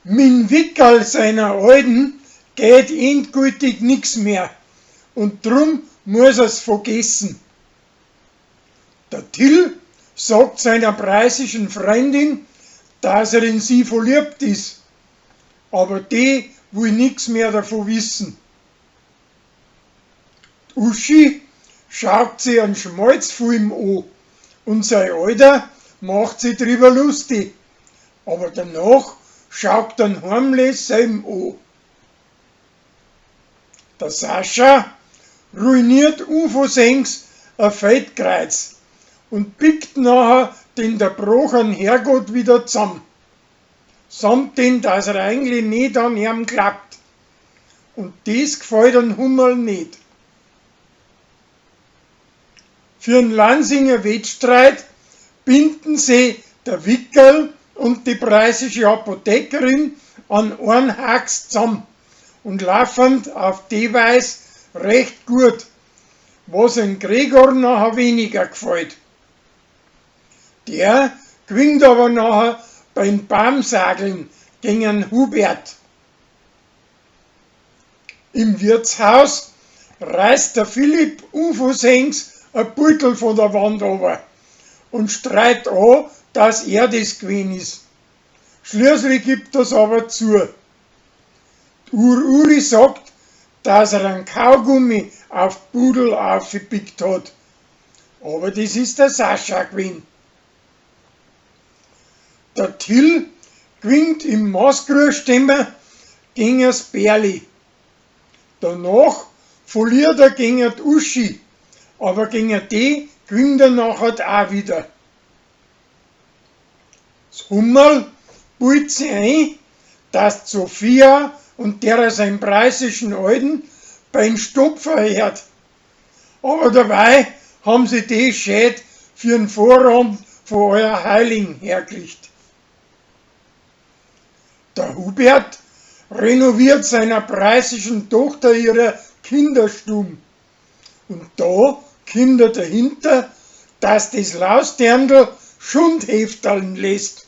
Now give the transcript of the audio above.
Min Wickerl seiner Alten geht endgültig nix mehr und drum muss er's vergessen. Der Till sagt seiner preisischen Freundin, dass er in sie verliebt ist, aber die will nix mehr davon wissen. Die Uschi schaut sich einen Schmalzfilm an und sein Alter macht sich drüber lustig, aber danach schaut dann heimlich selben an. Der Sascha ruiniert unversehens ein Feldkreuz und biegt nachher den zerbrochenen Herrgott wieder zusammen. Samt den, dass er eigentlich nicht an ihm klappt. Und das gefällt den Hummel nicht. Für einen Lansinger Wettstreit binden sie der Wickerl und die preisische Apothekerin an einen Hax zusammen und laufen auf die Weise recht gut, was dem Gregor nachher weniger gefällt. Der gewinnt aber nachher beim Baumsageln gegen Hubert. Im Wirtshaus reißt der Philipp unversehens ein Beutel von der Wand runter und streit an, dass er das gewesen ist. Schließlich gibt das aber zu. Die Uri sagt, dass er einen Kaugummi auf die Pudel aufgepickt hat. Aber das ist der Sascha gewesen. Der Till gewinnt im Maßgrößstemmer gegen das Bärli. Danach verliert er gegen die Uschi, aber gegen die gewinnt er nachher auch wieder. Das Hummerl bildet sich ein, dass die Sophia und der seinen preisischen Alten beim Stopfer hört. Aber dabei haben sie die Schäd für den Vorabend von euer Heiligen hergekriegt. Der Hubert renoviert seiner preisischen Tochter ihre Kinderstube. Und da kommt er dahinter, dass das Lausdirndl Schundhefteln lässt.